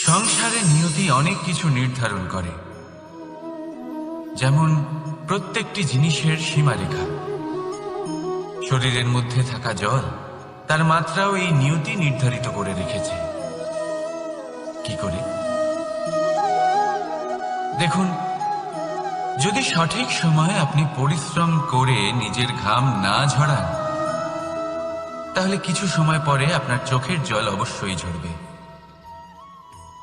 সংসারে নিয়তি অনেক কিছু নির্ধারণ করে, যেমন প্রত্যেকটি জিনিসের সীমারেখা। শরীরের মধ্যে থাকা জল, তার মাত্রাও এই নিয়তি নির্ধারিত করে রেখেছে। কি করে? দেখুন, যদি সঠিক সময়ে আপনি পরিশ্রম করে নিজের ঘাম না ঝরান, তাহলে কিছু সময় পরে আপনার চোখের জল অবশ্যই ঝরবে।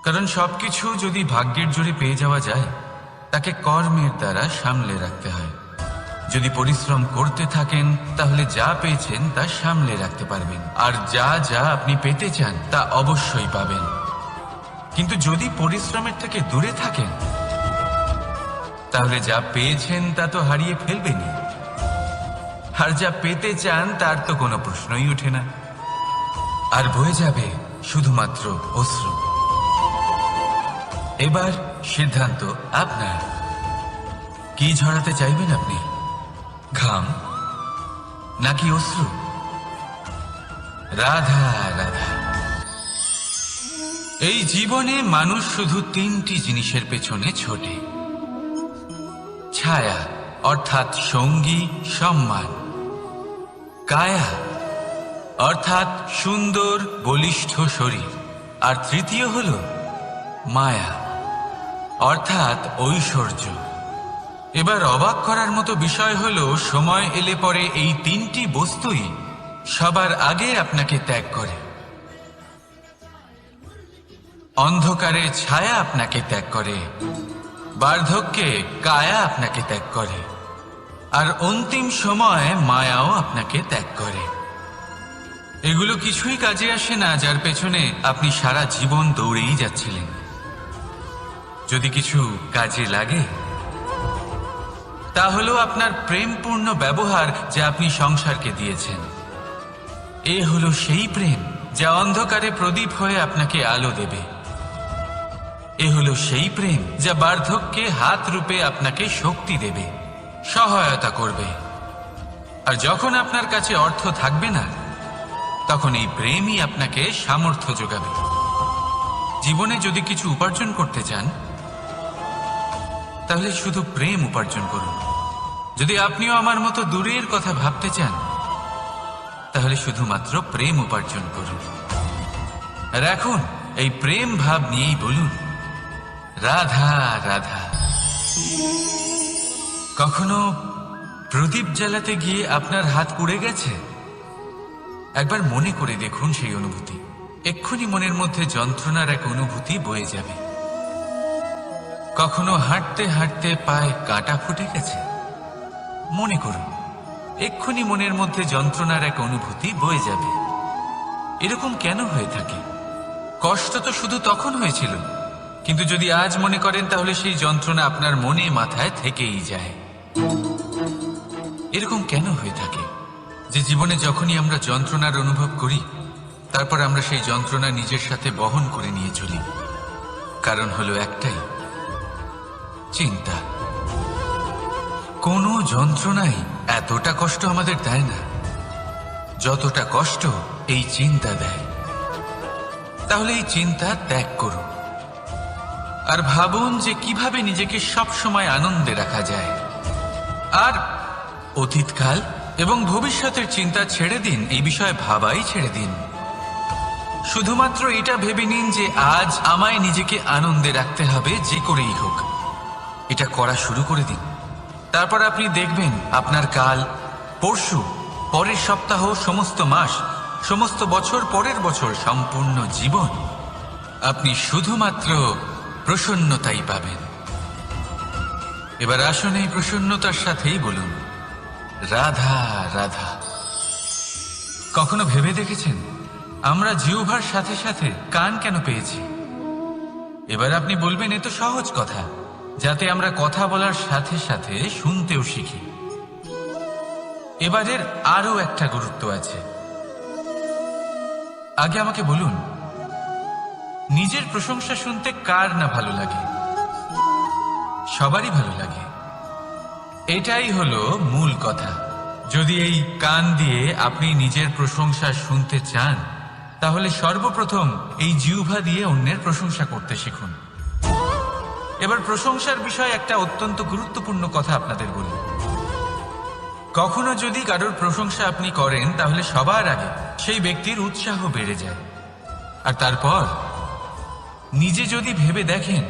কারণ সবকিছু যদি ভাগ্যের জোরে পেয়ে যাওয়া যায়, তাকে কর্মের দ্বারা সামলে রাখতে হয়। যদি পরিশ্রম করতে থাকেন, তাহলে যা পেয়েছেন তা সামলে রাখতে পারবেন, আর যা যা আপনি পেতে চান তা অবশ্যই পাবেন। কিন্তু যদি পরিশ্রমের থেকে দূরে থাকেন, তাহলে যা পেয়েছেন তা তো হারিয়ে ফেলবেনই, আর যা পেতে চান তার তো কোনো প্রশ্নই ওঠে না, আর বয়ে যাবে শুধুমাত্র অশ্রু। এবার সিদ্ধান্ত আপনার। কি ঝরাতে চাইবেন আপনি? ঘাম নাকি অশ্রু? রাধা রাধা। এই জীবনে মানুষ শুধু তিনটি জিনিসের পেছনে ছোটে: ছায়া অর্থাৎ সঙ্গী সম্মান, কায়া অর্থাৎ সুন্দর বলিষ্ঠ শরীর, আর তৃতীয় হল মায়া অর্থাৎ ঐশ্বর্য। এবার অবাক করার মতো বিষয় হলো, সময় এলে পরে এই তিনটি বস্তুই সবার আগে আপনাকে ত্যাগ করে। অন্ধকারে ছায়া আপনাকে ত্যাগ করে, বার্ধক্যে কায়া আপনাকে ত্যাগ করে, আর অন্তিম সময়ে মায়াও আপনাকে ত্যাগ করে। এগুলো কিছুই কাজে আসে না যার পেছনে আপনি সারা জীবন দৌড়েই যাচ্ছিলেন। যদি কিছু কাজে লাগে, তা হলো আপনার প্রেমপূর্ণ ব্যবহার যা আপনি সংসারকে দিয়েছেন। এ হলো সেই প্রেম যা অন্ধকারে প্রদীপ হয়ে আপনাকে আলো দেবে। এ হলো সেই প্রেম যা বার্ধক্যে হাত রূপে আপনাকে শক্তি দেবে, সহায়তা করবে। আর যখন আপনার কাছে অর্থ থাকবে না, তখন এই প্রেমই আপনাকে সামর্থ্য যোগাবে। জীবনে যদি কিছু উপার্জন করতে চান, তাহলে শুধু প্রেম উপার্জন করুন। যদি আপনিও আমার মতো দূরের কথা ভাবতে চান, তাহলে শুধুমাত্র প্রেম উপার্জন করুন। আর এখন এই প্রেম ভাব নিয়েই বলুন, রাধা রাধা। কখনো প্রদীপ জ্বালাতে গিয়ে আপনার হাত পুড়ে গেছে? একবার মনে করে দেখুন সেই অনুভূতি। এক্ষুনি মনের মধ্যে যন্ত্রণার এক অনুভূতি বয়ে যাবে। কখনো হাঁটতে হাঁটতে পায়ে কাঁটা ফুটে গেছে? মনে করুন, এক্ষুনি মনের মধ্যে যন্ত্রণার এক অনুভূতি বয়ে যাবে। এরকম কেন হয়ে থাকে? কষ্ট তো শুধু তখন হয়েছিল, কিন্তু যদি আজ মনে করেন, তাহলে সেই যন্ত্রণা আপনার মনে মাথায় থেকেই যায়। এরকম কেন হয়ে থাকে যে জীবনে যখনই আমরা যন্ত্রণার অনুভব করি, তারপর আমরা সেই যন্ত্রণা নিজের সাথে বহন করে নিয়ে চলি? কারণ হলো একটাই, চিন্তা। কোনো যন্ত্রণাই এতটা কষ্ট আমাদের দেয় না যতটা কষ্ট এই চিন্তা দেয়। তাহলে এই চিন্তা ত্যাগ করুন, আর ভাবুন যে কিভাবে নিজেকে সব সময় আনন্দে রাখা যায়। আর অতীতকাল এবং ভবিষ্যতের চিন্তা ছেড়ে দিন, এই বিষয়ে ভাবাই ছেড়ে দিন। শুধুমাত্র এটা ভেবে নিন যে আজ আমায় নিজেকে আনন্দে রাখতে হবে, যে করেই হোক। এটা করা শুরু করে দিন। তারপর আপনি দেখবেন আপনার কাল, পরশু, পরের সপ্তাহ, সমস্ত মাস, সমস্ত বছর, পরের বছর, সম্পূর্ণ জীবন আপনি শুধুমাত্র প্রসন্নতাই পাবেন। এবার আসুন এই প্রসন্নতার সাথেই বলুন, রাধা রাধা। কখনো ভেবে দেখেছেন আমরা জিহ্বার সাথে সাথে কান কেন পেয়েছি? এবার আপনি বলবেন, এ তো সহজ কথা, যাতে আমরা কথা বলার সাথে সাথে শুনতেও শিখি। এবারের আরো একটা গুরুত্ব আছে। আগে আমাকে বলুন, নিজের প্রশংসা শুনতে কার না ভালো লাগে? সবারই ভালো লাগে। এটাই হলো মূল কথা। যদি এই কান দিয়ে আপনি নিজের প্রশংসা শুনতে চান, তাহলে সর্বপ্রথম এই জিহ্বা দিয়ে অন্যের প্রশংসা করতে শিখুন। এবার প্রশংসার বিষয়ে একটা অত্যন্ত গুরুত্বপূর্ণ কথা আপনাদের বলি। কখনো যদি কারোর প্রশংসা আপনি করেন তাহলে সবার আগে সেই ব্যক্তির উৎসাহ বেড়ে যায়, আর তারপর নিজে যদি ভেবে দেখেন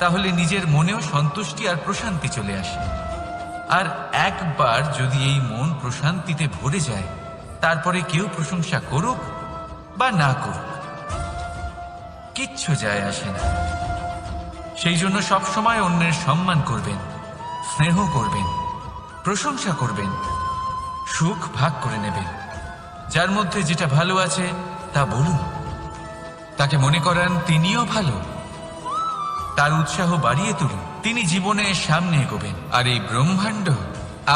তাহলে নিজের মনেও সন্তুষ্টি আর প্রশান্তি চলে আসে। আর একবার যদি এই মন প্রশান্তিতে ভরে যায়, তারপরে কেউ প্রশংসা করুক বা না করুক কিচ্ছু যায় আসে না। সেই জন্য সবসময় অন্যের সম্মান করবেন, স্নেহ করবেন, প্রশংসা করবেন, সুখ ভাগ করে নেবেন। যার মধ্যে যেটা ভালো আছে তা বলুন, তাকে মনে করান তিনিও ভালো, তার উৎসাহ বাড়িয়ে তুলুন। তিনি জীবনে সামনে এগোবেন, আর এই ব্রহ্মাণ্ড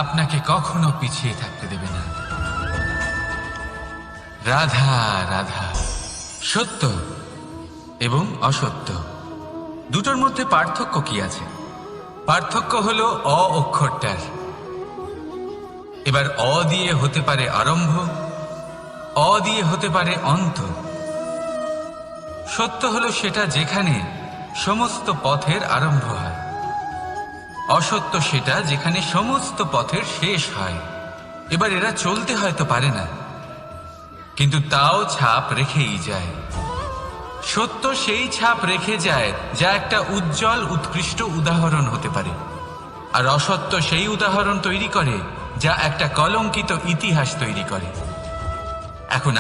আপনাকে কখনো পিছিয়ে থাকতে দেবে না। রাধা রাধা। সত্য এবং অসত্য দুটোর মধ্যে পার্থক্য কি আছে? পার্থক্য হলো অ অক্ষরটার। এবার অ দিয়ে হতে পারে আরম্ভ, অ দিয়ে হতে পারে অন্ত। সত্য হলো সেটা যেখানে সমস্ত পথের আরম্ভ হয়, অসত্য সেটা যেখানে সমস্ত পথের শেষ হয়। এবার এরা চলতে হয়তো পারে না, কিন্তু তাও ছাপ রেখেই যায়। সত্য সেই ছাপ রেখে যায় যা একটা উজ্জ্বল উৎকৃষ্ট উদাহরণ হতে পারে, আর অসত্য সেই উদাহরণ তৈরি করে যা একটা কলঙ্কিত ইতিহাস তৈরি করে। এখন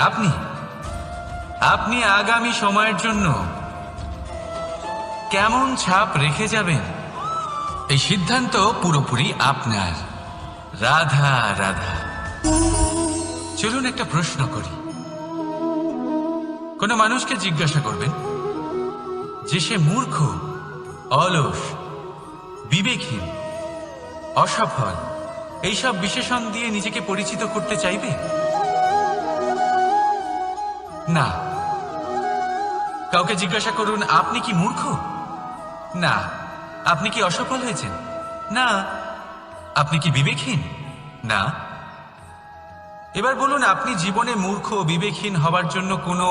আপনি আগামী সময়ের জন্য কেমন ছাপ রেখে যাবেন, এই সিদ্ধান্ত পুরোপুরি আপনার। রাধা রাধা। চলুন একটা প্রশ্ন করি। কোনো মানুষকে জিজ্ঞাসা করবেন যে সে মূর্খ, অলস, বিবেকহীন, অসফল এইসব বিশেষণ দিয়ে নিজেকে পরিচিত করতে চাইবে? না। কাউকে জিজ্ঞাসা করুন আপনি কি মূর্খ? না। আপনি কি অসফল হয়েছেন? না। আপনি কি বিবেকহীন? না। এবার বলুন আপনি জীবনে মূর্খ ও বিবেকহীন হবার জন্য কোনো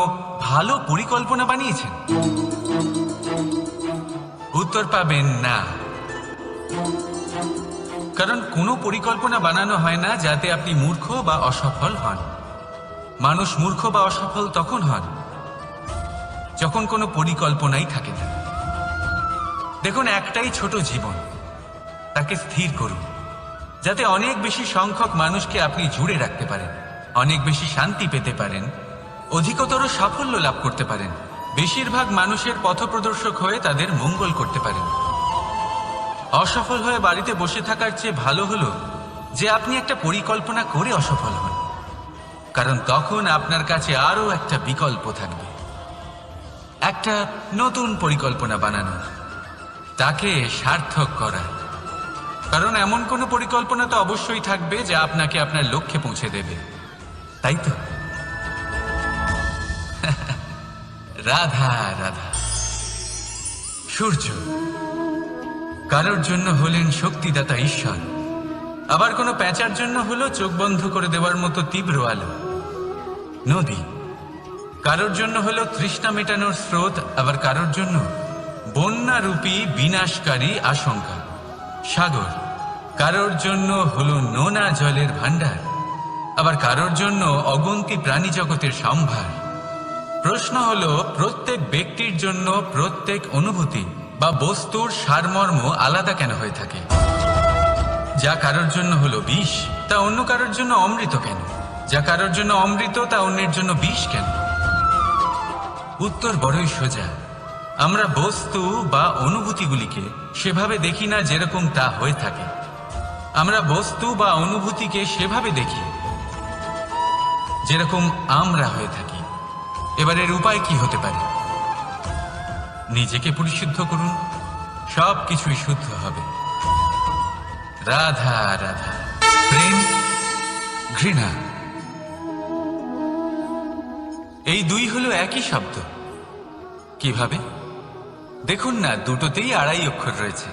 ভালো পরিকল্পনা বানিয়েছেন? উত্তর পাবেন না। কারণ কোনো পরিকল্পনা বানানো হয় না যাতে আপনি মূর্খ বা অসফল হন। মানুষ মূর্খ বা অসফল তখন হন যখন কোনো পরিকল্পনাই থাকে না। দেখুন, একটাই ছোট জীবন, তাকে স্থির করুন যাতে অনেক বেশি সংখ্যক মানুষকে আপনি জুড়ে রাখতে পারেন, অনেক বেশি শান্তি পেতে পারেন, অধিকতর সাফল্য লাভ করতে পারেন, বেশিরভাগ মানুষের পথপ্রদর্শক হয়ে তাদের মঙ্গল করতে পারেন। অসফল হয়ে বাড়িতে বসে থাকার চেয়ে ভালো হলো যে আপনি একটা পরিকল্পনা করে অসফল হন, কারণ তখন আপনার কাছে আরো একটা বিকল্প থাকবে, একটা নতুন পরিকল্পনা বানানো, তাকে সার্থক করা। কারণ এমন কোনো পরিকল্পনা তো অবশ্যই থাকবে যা আপনাকে আপনার লক্ষ্যে পৌঁছে দেবে, তাই তো? রাধা রাধা। সূর্য কারোর জন্য হলেন শক্তিদাতা ঈশ্বর, আবার কোনো প্যাঁচার জন্য হলো চোখ বন্ধ করে দেওয়ার মতো তীব্র আলো। নদী কারোর জন্য হলো তৃষ্ণা মেটানোর স্রোত, আবার কারোর জন্য বন্যারূপী বিনাশকারী আশঙ্কা। সাগর কারোর জন্য হলো নোনা জলের ভাণ্ডার, আবার কারোর জন্য অগন্তি প্রাণী জগতের সম্ভার। প্রশ্ন হলো প্রত্যেক ব্যক্তির জন্য প্রত্যেক অনুভূতি বা বস্তুর সারমর্ম আলাদা কেন হয়ে থাকে? যা কারোর জন্য হলো বিষ তা অন্য কারোর জন্য অমৃত কেন? যা কারোর জন্য অমৃত তা অন্যের জন্য বিষ কেন? উত্তর বড়ই সোজা। আমরা বস্তু বা অনুভূতিগুলিকে সেভাবে দেখি না যেরকম তা হয়ে থাকে। আমরা বস্তু বা অনুভূতিকে সেভাবে দেখি যেরকম আমরা হয়ে থাকি। এবার এর উপায় কি হতে পারে? নিজেকে পরিশুদ্ধ করুন, সব কিছুই শুদ্ধ হবে। রাধা রাধা। প্রেম, ঘৃণা, এই দুই হলো একই শব্দ। কিভাবে? দেখুন না, দুটোতেই আড়াই অক্ষর রয়েছে।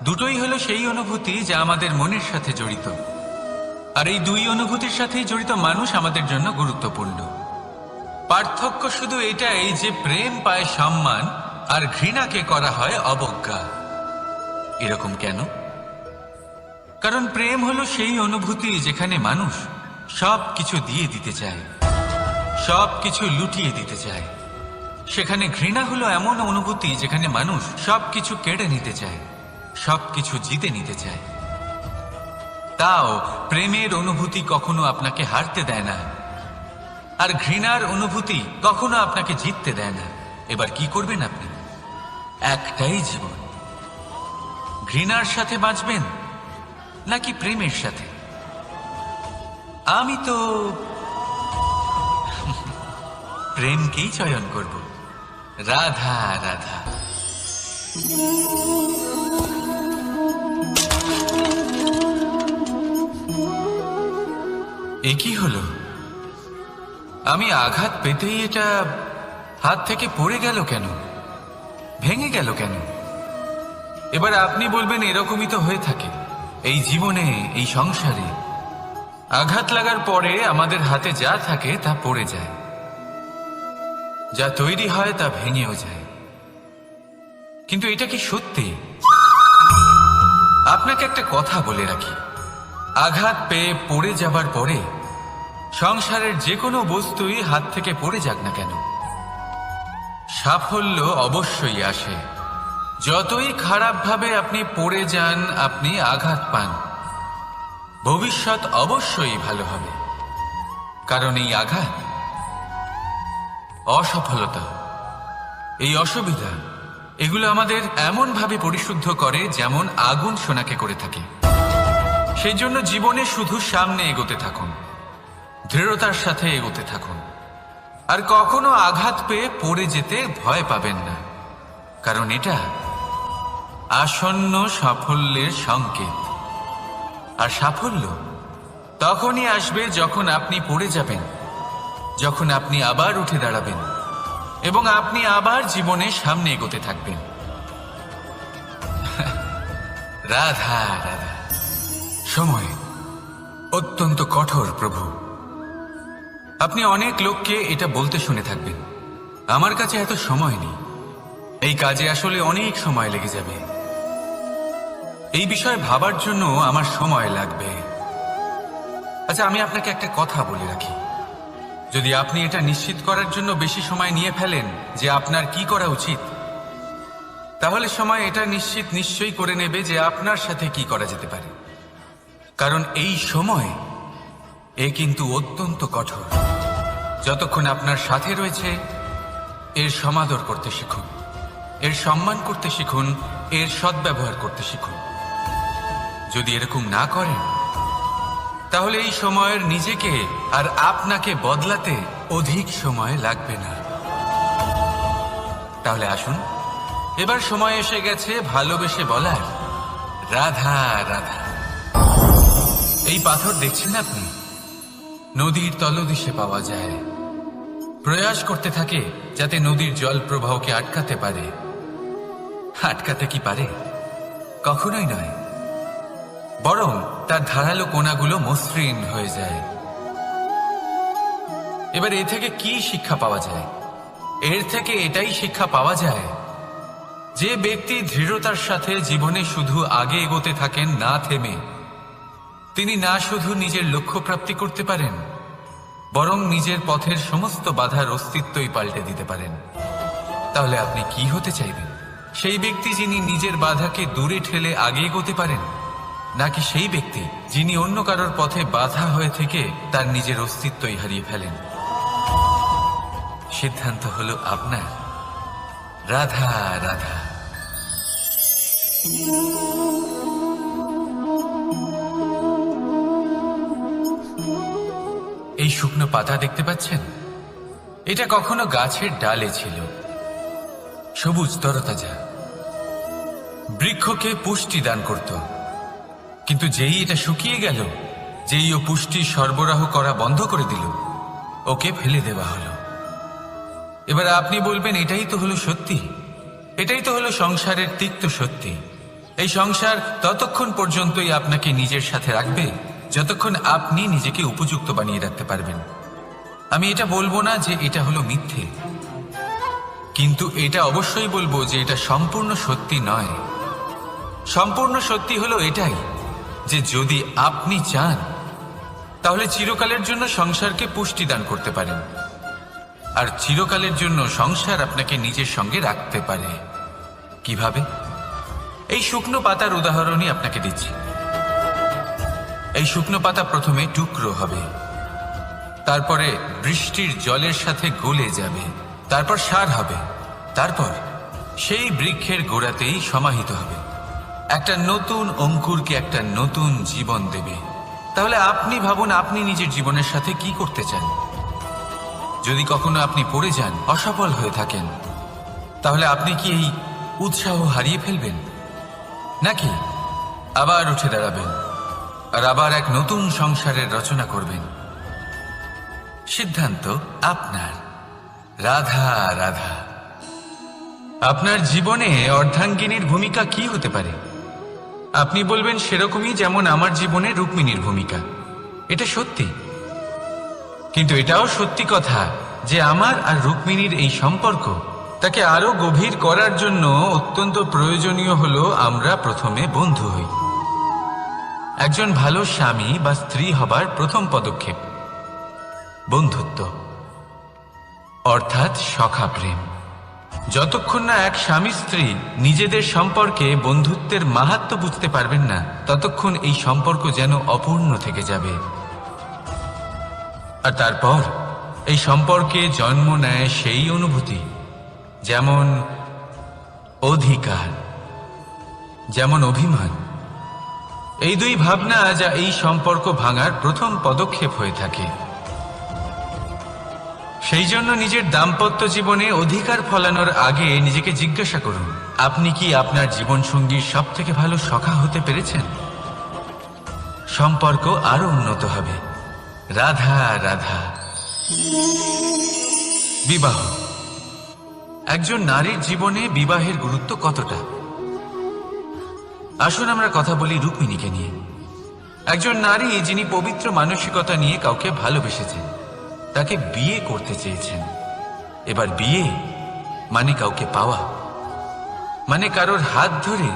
দুটোই হলো সেই অনুভূতি যা আমাদের মনের সাথে জড়িত, আর এই দুই অনুভূতির সাথেই জড়িত মানুষ আমাদের জন্য গুরুত্বপূর্ণ। পার্থক্য শুধু এটাই যে প্রেম পায় সম্মান আর ঘৃণাকে করা হয় অবজ্ঞা। এরকম কেন? কারণ প্রেম হলো সেই অনুভূতি যেখানে মানুষ সব কিছু দিয়ে দিতে চায়, সব কিছু লুটিয়ে দিতে চায়। সেখানে ঘৃণা হলো এমন অনুভূতি যেখানে মানুষ সব কিছু কেড়ে নিতে চায়, সব কিছু জিতে নিতে চায়। তাও প্রেমের অনুভূতি কখনো আপনাকে হারতে দেয় না, আর ঘৃণার অনুভূতি কখনো আপনাকে জিততে দেয় না। এবার কি করবেন আপনি? একটাই জীবন, ঘৃণার সাথে বাঁচবেন নাকি প্রেমের সাথে? আমি তো প্রেমকেই চয়ন করব। রাধা রাধা। এ কি হলো? আমি আঘাত পেতেই এটা হাত থেকে পড়ে গেল কেন, ভেঙে গেল কেন? এবার আপনি বলবেন এরকমই তো হয়ে থাকে এই জীবনে, এই সংসারে। আঘাত লাগার পরে আমাদের হাতে যা থাকে তা পড়ে যায়, যা তৈরি হয় তা ভেঙেও যায়। কিন্তু এটা কি সত্যি? আপনাকে একটা কথা বলে রাখি, আঘাত পেয়ে পড়ে যাবার পরে সংসারের যে কোনো বস্তুই হাত থেকে পড়ে যাক না কেন, সাফল্য অবশ্যই আসে। যতই খারাপভাবে আপনি পড়ে যান, আপনি আঘাত পান, ভবিষ্যৎ অবশ্যই ভালো হবে। কারণ এই আঘাত, অসফলতা, এই অসুবিধা, এগুলো আমাদের এমনভাবে পরিশুদ্ধ করে যেমন আগুন সোনাকে করে থাকে। সেই জন্য জীবনে শুধু সামনে এগোতে থাকুন, দৃঢ়তার সাথে এগোতে থাকুন, আর কখনো আঘাত পেয়ে পড়ে যেতে ভয় পাবেন না। কারণ এটা আসন্ন সাফল্যের সংকেত। আর সাফল্য তখনই আসবে যখন আপনি পড়ে যাবেন, যখন আপনি আবার উঠে দাঁড়াবেন এবং আপনি আবার জীবনে সামনে এগোতে থাকবেন। রাধা রাধা। সময় অত্যন্ত কঠোর প্রভু। আপনি অনেক লোককে এটা বলতে শুনে থাকবেন, আমার কাছে এত সময় নেই, এই কাজে আসলে অনেক সময় লেগে যাবে, এই বিষয়ে ভাবার জন্য আমার সময় লাগবে। আচ্ছা, আমি আপনাকে একটা কথা বলে রাখি, যদি আপনি এটা নিশ্চিত করার জন্য বেশি সময় নিয়ে ফেলেন যে আপনার কি করা উচিত, তাহলে সময় এটা নিশ্চয়ই করে নেবে যে আপনার সাথে কি করা যেতে পারে। কারণ এই সময় এ কিন্তু অত্যন্ত কঠোর। যতক্ষণ আপনার সাথে রয়েছে এর সমাদর করতে শিখুন, এর সম্মান করতে শিখুন, এর সদ্ব্যবহার করতে শিখুন। যদি এরকম না করেন তাহলে এই সময়ের নিজেকে আর আপনাকে বদলাতে অধিক সময় লাগবে না। তাহলে আসুন, এবার সময় এসে গেছে ভালোবেসে বলার রাধা রাধা। এই পাথর দেখছেন আপনি, নদীর তলদেশে পাওয়া যায়। প্রয়াস করতে থাকে যাতে নদীর জল প্রবাহকে আটকাতে পারে। আটকাতে কি পারে? কখনোই নয়, বরং তার ধারালো কোণাগুলো মসৃণ হয়ে যায়। এবার এ থেকে কি শিক্ষা পাওয়া যায়? এর থেকে এটাই শিক্ষা পাওয়া যায় যে ব্যক্তি দৃঢ়তার সাথে জীবনে শুধু আগে এগোতে থাকেন না থেমে, তিনি না শুধু নিজের লক্ষ্য প্রাপ্তি করতে পারেন, বরং নিজের পথের সমস্ত বাধার অস্তিত্বই পাল্টে দিতে পারেন। তাহলে আপনি কি হতে চাইবেন? সেই ব্যক্তি যিনি নিজের বাধাকে দূরে ঠেলে আগে এগোতে পারেন, নাকি সেই ব্যক্তি যিনি অন্য কারোর পথে বাধা হয়ে থেকে তার নিজের অস্তিত্বই হারিয়ে ফেলেন? সিদ্ধান্ত হলো আপনার। রাধা রাধা। এই শুকনো পাতা দেখতে পাচ্ছেন? এটা কখনো গাছের ডালে ছিল, সবুজ তরতাজা, বৃক্ষকে পুষ্টি দান করত। কিন্তু যেই এটা শুকিয়ে গেল, যেই ও পুষ্টি সরবরাহ করা বন্ধ করে দিল, ওকে ফেলে দেওয়া হলো। এবার আপনি বলবেন এটাই তো হলো সত্যি, এটাই তো হলো সংসারের তিক্ত সত্যি। এই সংসার ততক্ষণ পর্যন্তই আপনাকে নিজের সাথে রাখবে যতক্ষণ আপনি নিজেকে উপযুক্ত বানিয়ে রাখতে পারবেন। আমি এটা বলবো না যে এটা হলো মিথ্যে, কিন্তু এটা অবশ্যই বলবো যে এটা সম্পূর্ণ সত্যি নয়। সম্পূর্ণ সত্যি হলো এটাই যে যদি আপনি চান তাহলে চিরকালের জন্য সংসারকে পুষ্টি দান করতে পারেন, আর চিরকালের জন্য সংসার আপনাকে নিজের সঙ্গে রাখতে পারে। কিভাবে? এই শুকনো পাতার উদাহরণই আপনাকে দিচ্ছি। এই শুকনো পাতা প্রথমে টুকরো হবে, তারপরে বৃষ্টির জলের সাথে গলে যাবে, তারপর সার হবে, তারপর সেই বৃক্ষের গোড়াতেই সমাহিত হবে, একটা নতুন অঙ্কুরকে একটা নতুন জীবন দেবে। তাহলে আপনি ভাবুন আপনি নিজের জীবনের সাথে কি করতে চান। যদি কখনো আপনি পড়ে যান, অসফল হয়ে থাকেন, তাহলে আপনি কি এই উৎসাহ হারিয়ে ফেলবেন, নাকি আবার উঠে দাঁড়াবেন আর আবার এক নতুন সংসারের রচনা করবেন? সিদ্ধান্ত আপনার। রাধা রাধা। আপনার জীবনে অর্ধাঙ্গিনীর ভূমিকা কি হতে পারে? আপনি বলবেন সেরকমই যেমন আমার জীবনে রুক্মিণীর ভূমিকা। এটা সত্যি, কিন্তু এটাও সত্যি কথা যে আমার আর রুক্মিণীর এই সম্পর্ক তাকে আরো গভীর করার জন্য অত্যন্ত প্রয়োজনীয় হলো আমরা প্রথমে বন্ধু হই। একজন ভালো স্বামী বা স্ত্রী হবার প্রথম পদক্ষেপ বন্ধুত্ব, অর্থাৎ সখা প্রেম। যতক্ষণ না এক স্বামী স্ত্রী নিজেদের সম্পর্কে বন্ধুত্বের মাহাত্ম্য বুঝতে পারবেন না, ততক্ষণ এই সম্পর্ক যেন অপূর্ণ থেকে যাবে। আর তারপর এই সম্পর্কে জন্ম নেয় সেই অনুভূতি, যেমন অধিকার, যেমন অভিমান। এই দুই ভাবনা যা এই সম্পর্ক ভাঙার প্রথম পদক্ষেপ হয়ে থাকে। সেই জন্য নিজের দাম্পত্য জীবনে অধিকার ফলানোর আগে নিজেকে জিজ্ঞাসা করুন, আপনি কি আপনার জীবনসঙ্গীর সব থেকে ভালো সখা হতে পেরেছেন? সম্পর্ক আরো উন্নত হবে। রাধা রাধা। বিবাহ। একজন নারীর জীবনে বিবাহের গুরুত্ব কতটা? আসুন আমরা কথা বলি রুক্মিণীকে নিয়ে। একজন নারী যিনি পবিত্র মানসিকতা নিয়ে কাউকে ভালোবেসেছেন, তাকে বিয়ে করতে চেয়েছেন। এবার বিয়ে মানে কাউকে পাওয়া, মানে কারোর হাত ধরে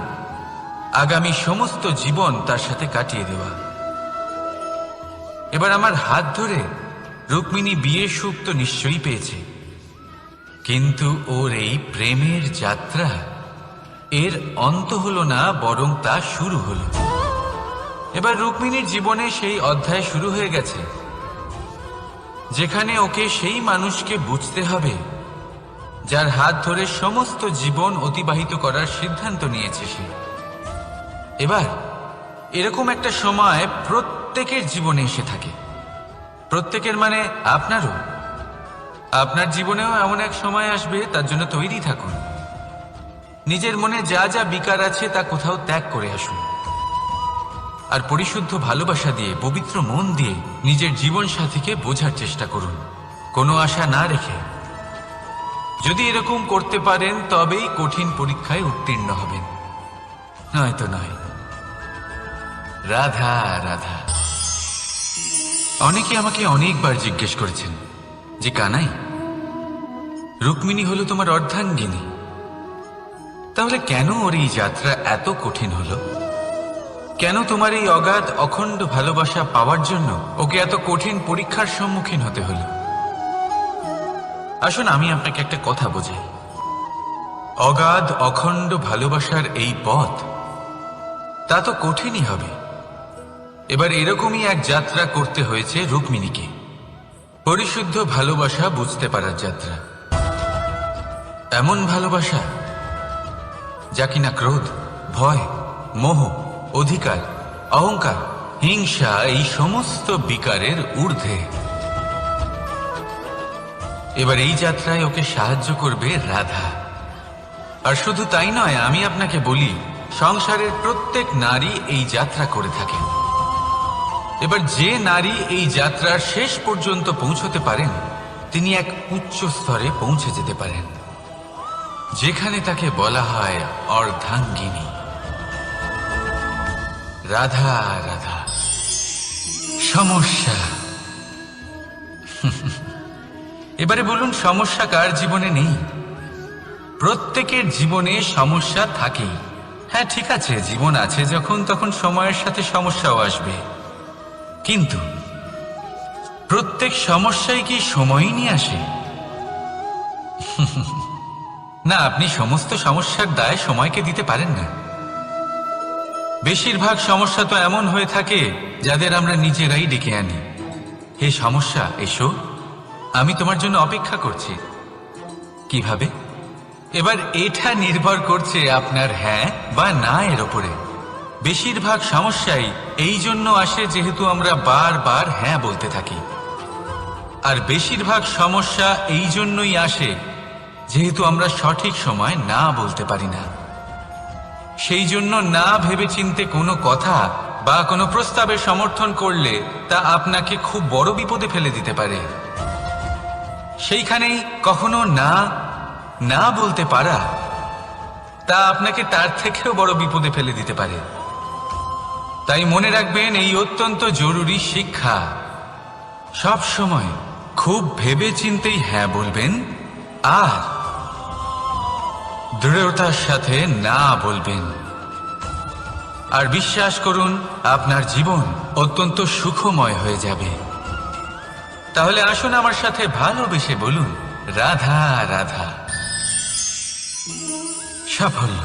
আগামী সমস্ত জীবন তার সাথে কাটিয়ে দেওয়া। এবার আমার হাত ধরে রুক্মিণী বিয়ের সুখ তো নিশ্চয়ই পেয়েছে, কিন্তু ওর এই প্রেমের যাত্রা এর অন্ত হলো না, বরং তা শুরু হলো। এবার রুক্মিণীর জীবনে সেই অধ্যায় শুরু হয়ে গেছে যেখানে ওকে সেই মানুষকে বুঝতে হবে যার হাত ধরে সমস্ত জীবন অতিবাহিত করার সিদ্ধান্ত নিয়েছে সে। এবার এরকম একটা সময় প্রত্যেকের জীবনে এসে থাকে। প্রত্যেকের মানে আপনারও। আপনার জীবনেও এমন এক সময় আসবে, তার জন্য তৈরি থাকুন। নিজের মনে যা যা বিকার আছে তা কোথাও ত্যাগ করে আসুন, আর পরিশুদ্ধ ভালোবাসা দিয়ে, পবিত্র মন দিয়ে নিজের জীবন সাথীকে বোঝার চেষ্টা করুন, কোনো আশা না রেখে। যদি এরকম করতে পারেন তবেই কঠিন পরীক্ষায় উত্তীর্ণ হবেন, নয়তো নয়। রাধা রাধা। অনেকে আমাকে অনেকবার জিজ্ঞেস করেছেন যে কানাই, রুক্মিণী হলো তোমার অর্ধাঙ্গিনী, তাহলে কেন ওর এই যাত্রা এত কঠিন হলো? কেন তোমার এই অগাধ অখণ্ড ভালোবাসা পাওয়ার জন্য ওকে এত কঠিন পরীক্ষার সম্মুখীন হতে হলো? আসুন আমি আপনাকে একটা কথা বোঝাই। অগাধ অখণ্ড ভালোবাসার এই পথ তা তো কঠিনই হবে। এবার এরকমই এক যাত্রা করতে হয়েছে রুক্মিণীকে, পরিশুদ্ধ ভালোবাসা বুঝতে পারার যাত্রা। এমন ভালোবাসা যা কিনা ক্রোধ, ভয়, মোহ, অধিকার, অহংকার, হিংসা এই সমস্ত বিকারের ঊর্ধ্বে। এবার এই যাত্রায় ওকে সাহায্য করবে রাধা। আর শুধু তাই নয়, আমি আপনাকে বলি, সংসারের প্রত্যেক নারী এই যাত্রা করে থাকেন। এবার যে নারী এই যাত্রার শেষ পর্যন্ত পৌঁছতে পারেন, তিনি এক উচ্চ স্তরে পৌঁছে যেতে পারেন, যেখানে তাকে বলা হয় অর্ধাঙ্গিনী। রাধা রাধা। সমস্যা এবারে বলুন, সমস্যা কার জীবনে নেই? প্রত্যেকের জীবনে সমস্যা থাকেই। হ্যাঁ, ঠিক আছে, জীবন আছে যখন, তখন সময়ের সাথে সমস্যাও আসবে। কিন্তু প্রত্যেক সমস্যাই কি সময়ই নিয়ে আসে? না, আপনি সমস্ত সমস্যার দায় সময়কে দিতে পারেন না। বেশিরভাগ সমস্যা তো এমন হয়ে থাকে যাদের আমরা নিজেরাই ডেকে আনি। হে সমস্যা, এসো, আমি তোমার জন্য অপেক্ষা করছি। কিভাবে? এবার এটা নির্ভর করছে আপনার হ্যাঁ বা না এর ওপরে। বেশিরভাগ সমস্যাই এই জন্য আসে যেহেতু আমরা বারবার হ্যাঁ বলতে থাকি, আর বেশিরভাগ সমস্যা এই জন্যই আসে যেহেতু আমরা সঠিক সময় না বলতে পারি না। সেই জন্য না ভেবেচিন্তে কোনো কথা বা কোনো প্রস্তাবের সমর্থন করলে তা আপনাকে খুব বড় বিপদে ফেলে দিতে পারে। সেইখানেই কখনো না না বলতে পারা তা আপনাকে তার থেকেও বড় বিপদে ফেলে দিতে পারে। তাই মনে রাখবেন, এই অত্যন্ত জরুরি শিক্ষা। সব সময় খুব ভেবেচিন্তেই হ্যাঁ বলবেন আর দৃঢ়তার সাথে না বলবেন। আর বিশ্বাস করুন, আপনার জীবন অত্যন্ত সুখময় হয়ে যাবে। তাহলে আসুন আমার সাথে ভালোবেসে বলুন, রাধা রাধা। সাফল্য,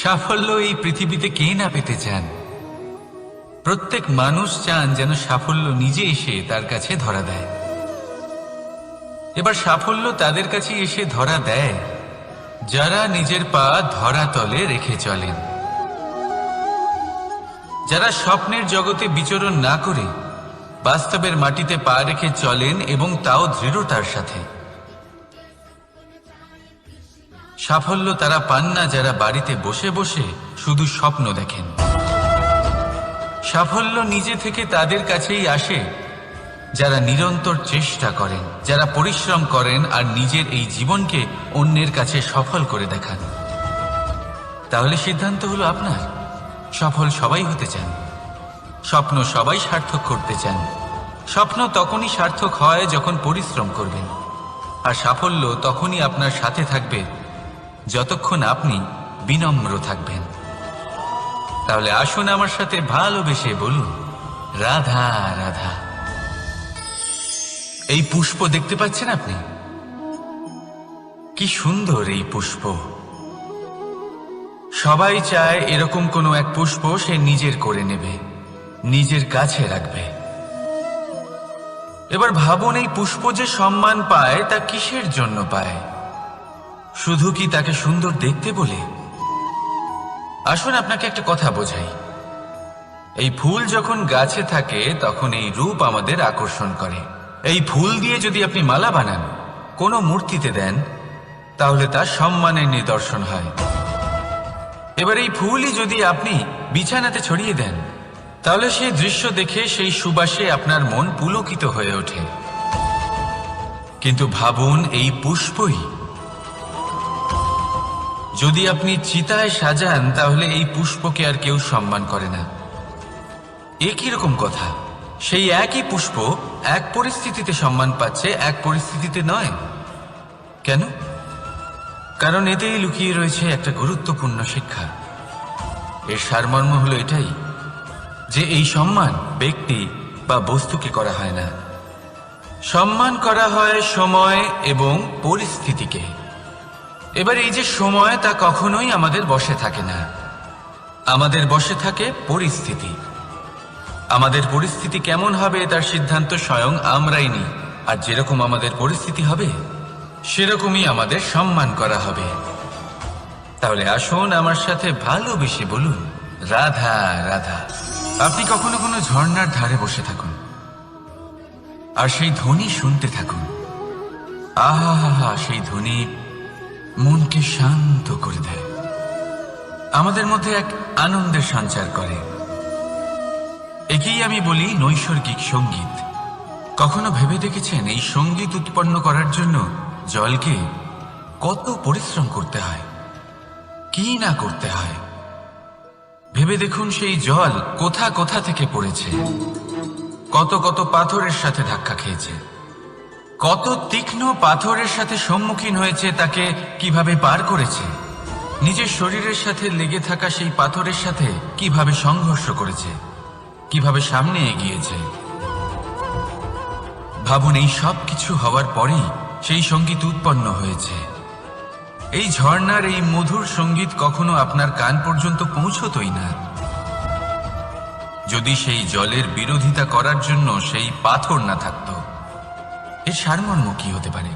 সাফল্য এই পৃথিবীতে কে না পেতে চান? প্রত্যেক মানুষ চান যেন সাফল্য নিজে এসে তার কাছে ধরা দেয়। এবার সাফল্য তাদের কাছে এসে ধরা দেয় যারা নিজের পা ধরাতলে রেখে চলেন, যারা স্বপ্নের জগতে বিচরণ না করে বাস্তবের মাটিতে পা রেখে চলেন এবং তাও দৃঢ়তার সাথে। সাফল্য তারা পান না যারা বাড়িতে বসে বসে শুধু স্বপ্ন দেখেন। সাফল্য নিজে থেকে তাদের কাছেই আসে যারা নিরন্তর চেষ্টা করেন, যারা পরিশ্রম করেন আর নিজের এই জীবনকে অন্যের কাছে সফল করে দেখান। তাহলে সিদ্ধান্ত হলো আপনার। সফল সবাই হতে চান, স্বপ্ন সবাই সার্থক করতে চান। স্বপ্ন তখনই সার্থক হয় যখন পরিশ্রম করবেন, আর সাফল্য তখনই আপনার সাথে থাকবে যতক্ষণ আপনি বিনম্র থাকবেন। তাহলে আসুন আমার সাথে ভালোবেসে বলুন, রাধা রাধা। এই পুষ্প দেখতে পাচ্ছেন আপনি? কি সুন্দর এই পুষ্প। সবাই চায় এরকম কোনো এক পুষ্প সে নিজের করে নেবে, নিজের কাছে রাখবে। এবার ভাবুন, এই পুষ্প যে সম্মান পায় তা কিসের জন্য পায়? শুধু কি তাকে সুন্দর দেখতে বলে? আসুন আপনাকে একটা কথা বোঝাই। এই ফুল যখন গাছে থাকে তখন এই রূপ আমাদের আকর্ষণ করে। এই ফুল দিয়ে যদি আপনি মালা বানান, কোনো মূর্তিতে দেন, তাহলে তা সম্মানের নিদর্শন হয়। এবার এই ফুলই যদি আপনি বিছানাতে ছড়িয়ে দেন, তাহলে সেই দৃশ্য দেখে সেই সুবাসে আপনার মন পুলকিত হয়ে ওঠে। কিন্তু ভাবুন, এই পুষ্পই যদি আপনি চিতায় সাজান, তাহলে এই পুষ্পকে আর কেউ সম্মান করে না। একই রকম কথা, সেই একই পুষ্প এক পরিস্থিতিতে সম্মান পাচ্ছে, এক পরিস্থিতিতে নয়। কেন? কারণ এতেই লুকিয়ে রয়েছে একটা গুরুত্বপূর্ণ শিক্ষা। এর সারমর্ম হলো এটাই যে এই সম্মান ব্যক্তি বা বস্তুকে করা হয় না, সম্মান করা হয় সময় এবং পরিস্থিতিকে। এবার এই যে সময়, তা কখনোই আমাদের বশে থাকে না। আমাদের বশে থাকে পরিস্থিতি। আমাদের পরিস্থিতি কেমন হবে তার সিদ্ধান্ত স্বয়ং আমরাই নিই, আর যেরকম আমাদের পরিস্থিতি হবে সেরকমই আমাদের সম্মান করা হবে। তাহলে আসুন আমার সাথে ভালোবেসে বলুন, রাধা রাধা। আপনি কখনো কোনো ঝর্ণার ধারে বসে থাকুন আর সেই ধ্বনি শুনতে থাকুন। আহা হা হা, সেই ধ্বনি মনকে শান্ত করে দেয়, আমাদের মধ্যে এক আনন্দের সঞ্চার করে। একেই আমি বলি নৈসর্গিক সঙ্গীত। কখনো ভেবে দেখেছেন এই সঙ্গীত উৎপন্ন করার জন্য জলকে কত পরিশ্রম করতে হয়, কি না করতে হয়? ভেবে দেখুন, সেই জল কোথা কোথা থেকে পড়েছে, কত কত পাথরের সাথে ধাক্কা খেয়েছে, কত তীক্ষ্ণ পাথরের সাথে সম্মুখীন হয়েছে, তাকে কিভাবে পার করেছে, নিজের শরীরের সাথে লেগে থাকা সেই পাথরের সাথে কিভাবে সংঘর্ষ করেছে, কিভাবে সামনে এগিয়েছে। ভাবুন, এই সব কিছু হওয়ার পরেই সেই সঙ্গীত উৎপন্ন হয়েছে। এই ঝর্ণার এই মধুর সঙ্গীত কখনো আপনার কান পর্যন্ত পৌঁছতই না যদি সেই জলের বিরোধিতা করার জন্য সেই পাথর না থাকত। এর সারমর্ম কি হতে পারে?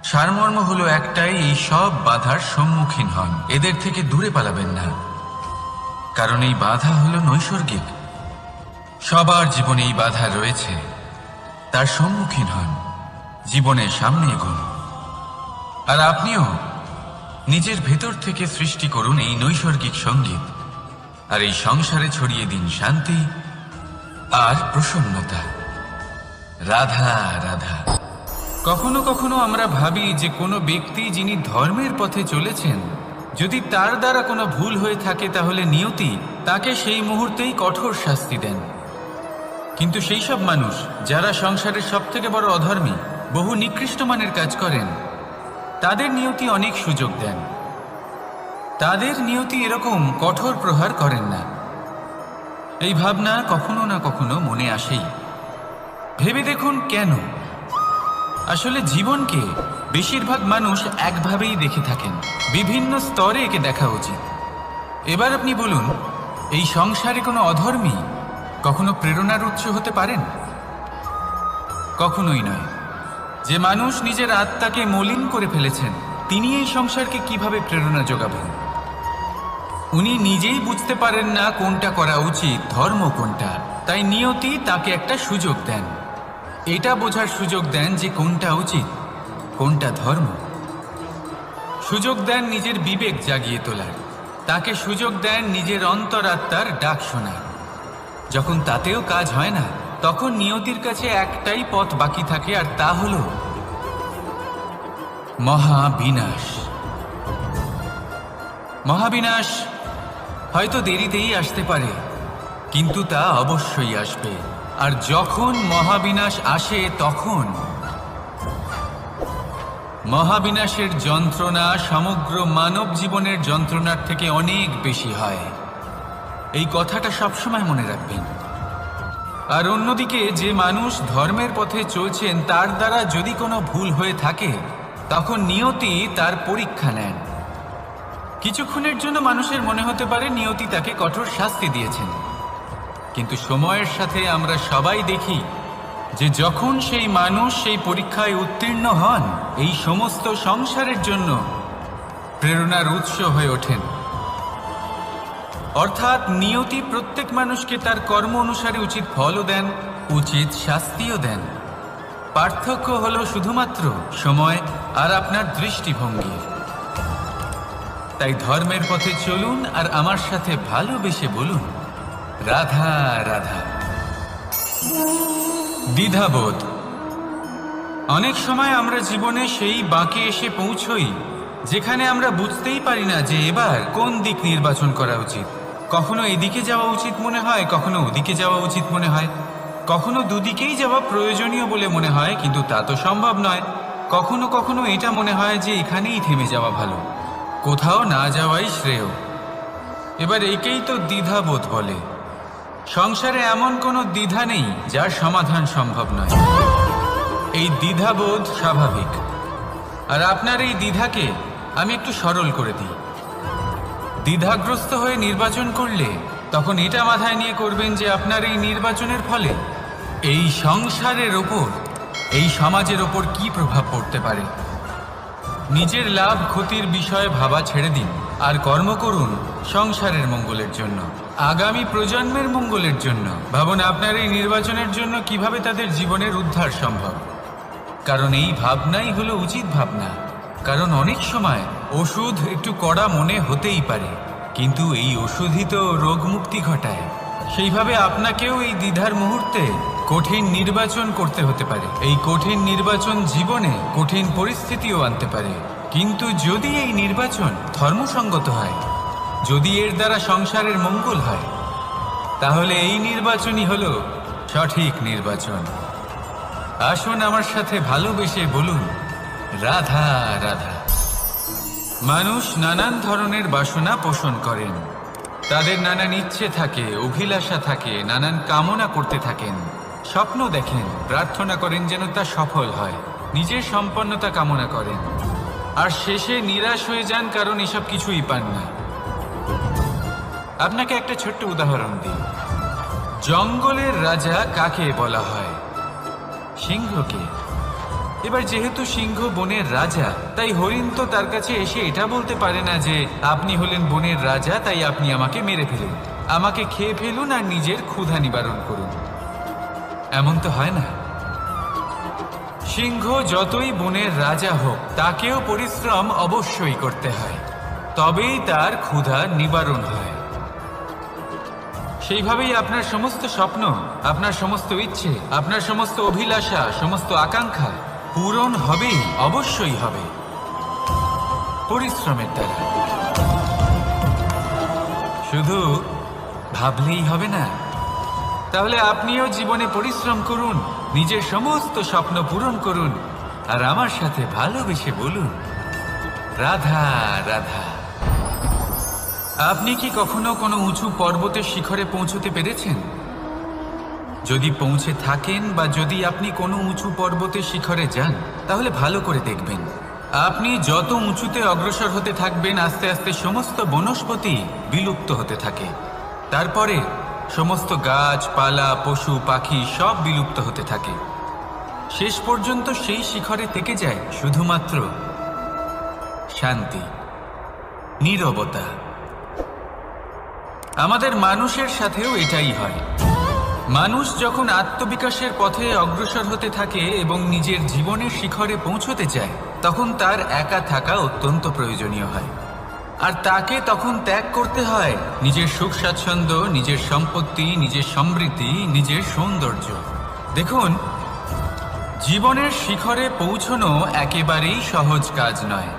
সারমর্ম হলো একটাই, এই সব বাধার সম্মুখীন হন, এদের থেকে দূরে পালাবেন না, কারণ এই বাধা হলো নৈসর্গিক। সবার জীবনে এই বাধা রয়েছে, তার সম্মুখীন হন, জীবনের সামনে এগোন। আর আপনিও নিজের ভেতর থেকে সৃষ্টি করুন এই নৈসর্গিক সঙ্গীত, আর এই সংসারে ছড়িয়ে দিন শান্তি আর প্রসন্নতা। রাধা রাধা। কখনো কখনো আমরা ভাবি যে কোনো ব্যক্তি যিনি ধর্মের পথে চলেছেন, যদি তার দ্বারা কোনো ভুল হয়ে থাকে তাহলে নিয়তি তাকে সেই মুহূর্তেই কঠোর শাস্তি দেন। কিন্তু সেই সব মানুষ যারা সংসারের সবথেকে বড় অধর্মী, বহু নিকৃষ্ট মানের কাজ করেন, তাদের নিয়তি অনেক সুযোগ দেন। তাদের নিয়তি এরকম কঠোর প্রহার করেন না। এই ভাবনা কখনো না কখনো মনে আসেই। ভেবে দেখুন কেন? আসলে জীবনকে বেশিরভাগ মানুষ একভাবেই দেখে থাকেন, বিভিন্ন স্তরে একে দেখা উচিত। এবার আপনি বলুন, এই সংসারে কোনো অধর্মী কখনো প্রেরণার উৎস হতে পারেন? কখনোই নয়। যে মানুষ নিজের আত্মাকে মলিন করে ফেলেছেন, তিনি এই সংসারকে কিভাবে প্রেরণা যোগাবেন? উনি নিজেই বুঝতে পারেন না কোনটা করা উচিত, ধর্ম কোনটা। তাই নিয়তি তাকে একটা সুযোগ দেন, এটা বোঝার সুযোগ দেন যে কোনটা উচিত, কোনটা ধর্ম। সুযোগ দেন নিজের বিবেক জাগিয়ে তোলার, তাকে সুযোগ দেন নিজের অন্তরাত্মার ডাক শোনার। যখন তাতেও কাজ হয় না, তখন নিয়তির কাছে একটাই পথ বাকি থাকে, আর তা হল মহাবিনাশ। মহাবিনাশ হয়তো দেরিতেই আসতে পারে, কিন্তু তা অবশ্যই আসবে। আর যখন মহাবিনাশ আসে, তখন মহাবিনাশের যন্ত্রণা সমগ্র মানব জীবনের যন্ত্রণার থেকে অনেক বেশি হয়। এই কথাটা সবসময় মনে রাখবেন। আর অন্যদিকে যে মানুষ ধর্মের পথে চলছেন, তার দ্বারা যদি কোনো ভুল হয়ে থাকে, তখন নিয়তি তার পরীক্ষা নেন। কিছুক্ষণের জন্য মানুষের মনে হতে পারে নিয়তি তাকে কঠোর শাস্তি দিয়েছেন, কিন্তু সময়ের সাথে আমরা সবাই দেখি যে যখন সেই মানুষ সেই পরীক্ষায় উত্তীর্ণ হন, এই সমস্ত সংসারের জন্য প্রেরণার উৎস হয়ে ওঠেন। অর্থাৎ নিয়তি প্রত্যেক মানুষকে তার কর্ম অনুসারে উচিত ফলও দেন, উচিত শাস্তিও দেন। পার্থক্য হলো শুধুমাত্র সময় আর আপনার দৃষ্টিভঙ্গি। তাই ধর্মের পথে চলুন আর আমার সাথে ভালোবেসে বলুন, রাধা রাধা। দ্বিধাবোধ। অনেক সময় আমরা জীবনে সেই বাঁকে এসে পৌঁছই যেখানে আমরা বুঝতেই পারি না যে এবার কোন দিক নির্বাচন করা উচিত। কখনো এদিকে যাওয়া উচিত মনে হয়, কখনো ওদিকে যাওয়া উচিত মনে হয়, কখনো দুদিকেই যাওয়া প্রয়োজনীয় বলে মনে হয়, কিন্তু তা তো সম্ভব নয়। কখনো কখনো এটা মনে হয় যে এখানেই থেমে যাওয়া ভালো, কোথাও না যাওয়াই শ্রেয়। এবার একেই তো দ্বিধাবোধ বলে। সংসারে এমন কোনো দ্বিধা নেই যার সমাধান সম্ভব নয়। এই দ্বিধাবোধ স্বাভাবিক। আর আপনার এই দ্বিধাকে আমি একটু সরল করে দিই। দ্বিধাগ্রস্ত হয়ে নির্বাচন করলে তখন এটা মাথায় নিয়ে করবেন যে আপনার এই নির্বাচনের ফলে এই সংসারের ওপর, এই সমাজের ওপর কি প্রভাব পড়তে পারে। নিজের লাভ ক্ষতির বিষয়ে ভাবা ছেড়ে দিন আর কর্ম করুন সংসারের মঙ্গলের জন্য, আগামী প্রজন্মের মঙ্গলের জন্য। ভাবুন আপনার এই নির্বাচনের জন্য কিভাবে তাদের জীবনের উদ্ধার সম্ভব। কারণ এই ভাবনাই হলো উচিত ভাবনা। কারণ অনেক সময় ওষুধ একটু কড়া মনে হতেই পারে, কিন্তু এই ওষুধই তো রোগ মুক্তি ঘটায়। সেইভাবে আপনাকেও এই দ্বিধার মুহূর্তে কঠিন নির্বাচন করতে হতে পারে। এই কঠিন নির্বাচন জীবনে কঠিন পরিস্থিতিও আনতে পারে, কিন্তু যদি এই নির্বাচন ধর্মসঙ্গত হয়, যদি এর দ্বারা সংসারের মঙ্গল হয়, তাহলে এই নির্বাচনই হলো সঠিক নির্বাচন। আসুন আমার সাথে ভালোবেসে বলুন, রাধা রাধা। মানুষ নানান ধরনের বাসনা পোষণ করেন, তাদের নানান ইচ্ছে থাকে, অভিলাষা থাকে, নানান কামনা করতে থাকেন, স্বপ্ন দেখেন, প্রার্থনা করেন যেন তা সফল হয়, নিজের সম্পন্নতা কামনা করেন, আর শেষে নিরাশ হয়ে যান কারণ এসব কিছুই পান না। আপনাকে একটা ছোট্ট উদাহরণ দিই। জঙ্গলের রাজা কাকে বলা হয়? সিংহকে। এবার যেহেতু সিংহ বনের রাজা, তাই হরিণ তো তার কাছে এসে এটা বলতে পারে না যে আপনি হলেন বনের রাজা, তাই আপনি আমাকে মেরে ফেলুন, আমাকে খেয়ে ফেলুন আর নিজের ক্ষুধা নিবারণ করুন। এমন তো হয় না। সিংহ যতই বনের রাজা হোক, তাকেও পরিশ্রম অবশ্যই করতে হয়, তবেই তার ক্ষুধা নিবারণ হয়। সেইভাবেই আপনার সমস্ত স্বপ্ন, আপনার সমস্ত ইচ্ছে, আপনার সমস্ত অভিলাষা, সমস্ত আকাঙ্ক্ষা পূরণ হবেই, অবশ্যই হবে, পরিশ্রমের দ্বারা। শুধু ভাবলেই হবে না। তাহলে আপনিও জীবনে পরিশ্রম করুন, নিজের সমস্ত স্বপ্ন পূরণ করুন, আর আমার সাথে ভালোবেসে বলুন, রাধা রাধা। আপনি কি কখনো কোনো উঁচু পর্বতের শিখরে পৌঁছতে পেরেছেন? যদি পৌঁছে থাকেন বা যদি আপনি কোনো উঁচু পর্বতের শিখরে যান, তাহলে ভালো করে দেখবেন, আপনি যত উঁচুতে অগ্রসর হতে থাকবেন, আস্তে আস্তে সমস্ত বনস্পতি বিলুপ্ত হতে থাকে। তারপরে সমস্ত গাছপালা, পশু পাখি সব বিলুপ্ত হতে থাকে। শেষ পর্যন্ত সেই শিখরে থেকে যায় শুধুমাত্র শান্তি, নীরবতা। আমাদের মানুষের সাথেও এটাই হয়। মানুষ যখন আত্মবিকাশের পথে অগ্রসর হতে থাকে এবং নিজের জীবনের শিখরে পৌঁছতে চায়, তখন তার একা থাকা অত্যন্ত প্রয়োজনীয় হয়। আর তাকে তখন ত্যাগ করতে হয় নিজের সুখ স্বাচ্ছন্দ্য, নিজের সম্পত্তি, নিজের সমৃদ্ধি, নিজের সৌন্দর্য। দেখুন, জীবনের শিখরে পৌঁছনো একেবারেই সহজ কাজ নয়।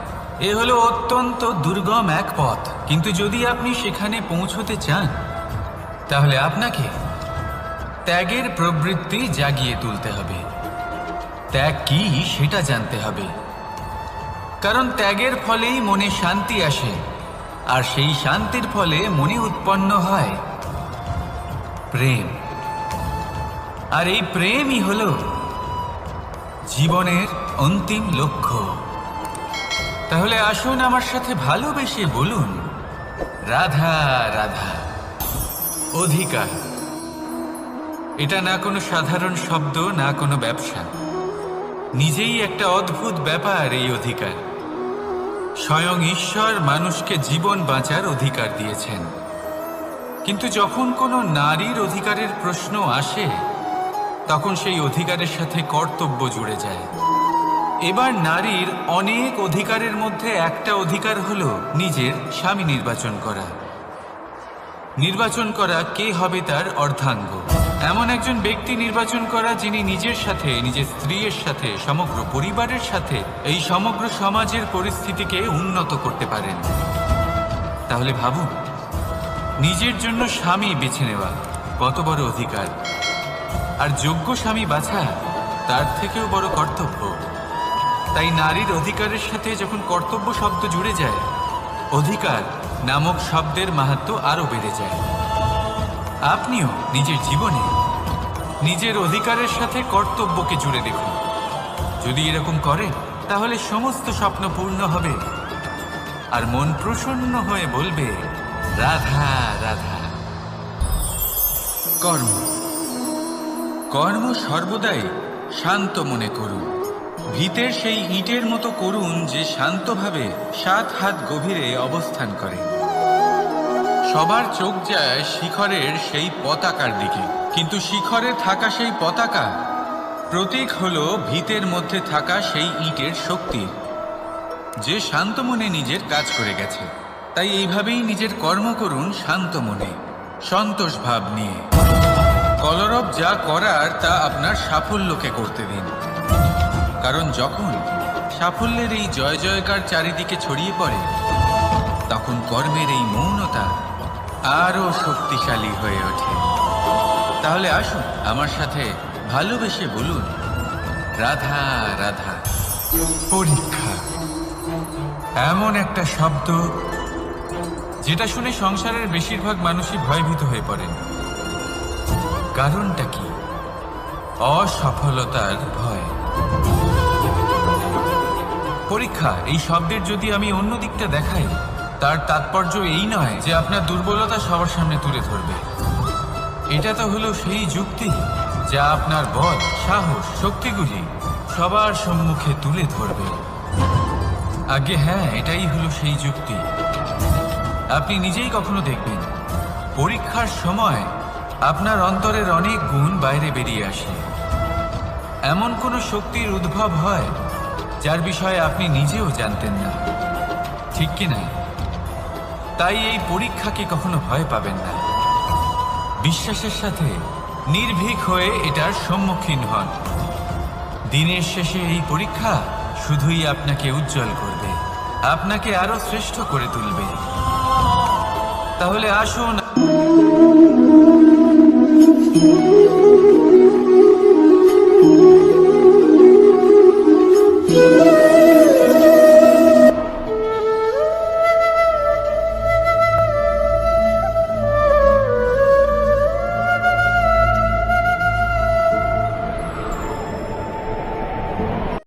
এ হলো অত্যন্ত দুর্গম এক পথ। কিন্তু যদি আপনি সেখানে পৌঁছতে চান, তাহলে আপনাকে ত্যাগের প্রবৃত্তি জাগিয়ে তুলতে হবে। ত্যাগ কি সেটা জানতে হবে, কারণ ত্যাগের ফলেই মনে শান্তি আসে, আর সেই শান্তির ফলে মনে উৎপন্ন হয় প্রেম। আর এই প্রেমই হলো জীবনের অন্তিম লক্ষ্য। তাহলে আসুন আমার সাথে ভালোবেসে বলুন, রাধা রাধা। অধিকার, এটা না কোনো সাধারণ শব্দ, না কোনো ব্যবসা, নিজেই একটা অদ্ভুত ব্যাপার এই অধিকার। স্বয়ং ঈশ্বর মানুষকে জীবন বাঁচার অধিকার দিয়েছেন। কিন্তু যখন কোনো নারীর অধিকারের প্রশ্ন আসে, তখন সেই অধিকারের সাথে কর্তব্য জুড়ে যায়। এবার নারীর অনেক অধিকারের মধ্যে একটা অধিকার হলো নিজের স্বামী নির্বাচন করা। নির্বাচন করা কে হবে তার অর্ধাঙ্গ, এমন একজন ব্যক্তি নির্বাচন করা যিনি নিজের সাথে, নিজের স্ত্রীর সাথে, সমগ্র পরিবারের সাথে এই সমগ্র সমাজের পরিস্থিতিকে উন্নত করতে পারেন। তাহলে ভাবুন, নিজের জন্য স্বামী বেছে নেওয়া কত বড় অধিকার, আর যোগ্য স্বামী বাছা তার থেকেও বড় কর্তব্য। তাই নারীর অধিকারের সাথে যখন কর্তব্য শব্দ জুড়ে যায়, অধিকার নামক শব্দের মাহাত্ম্য আরো বেড়ে যায়। আপনিও নিজের জীবনে নিজের অধিকারের সাথে কর্তব্যকে জুড়ে দেখুন। যদি এরকম করেন, তাহলে সমস্ত স্বপ্ন পূর্ণ হবে, আর মন প্রসন্ন হয়ে বলবে, রাধা রাধা। কর্ম, কর্ম সর্বদাই শান্ত মনে করুন। ভিতের সেই ইটের মতো করুন যে শান্তভাবে 7 হাত গভীরে অবস্থান করে। সবার চোখ যায় শিখরের সেই পতাকার দিকে, কিন্তু শিখরে থাকা সেই পতাকা প্রতীক হলো ভিতের মধ্যে থাকা সেই ইটের শক্তি, যে শান্ত মনে নিজের কাজ করে গেছে। তাই এইভাবেই নিজের কর্ম করুন শান্ত মনে, সন্তোষ ভাব নিয়ে। কলরব যা করার তা আপনার সাফল্যকে করতে দিন, কারণ যখন সাফল্যের এই জয় জয়কার চারিদিকে ছড়িয়ে পড়ে, তখন কর্মের এই মৌনতা আরো শক্তিশালী হয়ে ওঠে। তাহলে আসুন আমার সাথে ভালোবেসে বলুন, রাধা রাধা। পরীক্ষা এমন একটা শব্দ যেটা শুনে সংসারের বেশিরভাগ মানুষই ভয়ভীত হয়ে পড়েন। কারণটা কি? অসফলতার ভয়। পরীক্ষা এই শব্দের যদি আমি অন্য দিকটা দেখাই, তার তাৎপর্য এই নয় যে আপনার দুর্বলতা সবার সামনে তুলে ধরবে। এটা তো হলো সেই যুক্তি যা আপনার বল, সাহস, শক্তিগুলি সবার সম্মুখে তুলে ধরবে। আগে হ্যাঁ, এটাই হলো সেই যুক্তি। আপনি নিজেই কখনো দেখবেন পরীক্ষার সময় আপনার অন্তরের অনেক গুণ বাইরে বেরিয়ে আসে। এমন কোনো শক্তির উদ্ভব হয় যার বিষয়ে আপনি নিজেও জানতেন না, ঠিক কি না? তাই এই পরীক্ষাকে কখনো ভয় পাবেন না। বিশ্বাসের সাথে নির্ভীক হয়ে এটার সম্মুখীন হন। দিনের শেষে এই পরীক্ষা শুধুই আপনাকে উজ্জ্বল করবে, আপনাকে আরো শ্রেষ্ঠ করে তুলবে। তাহলে আসুন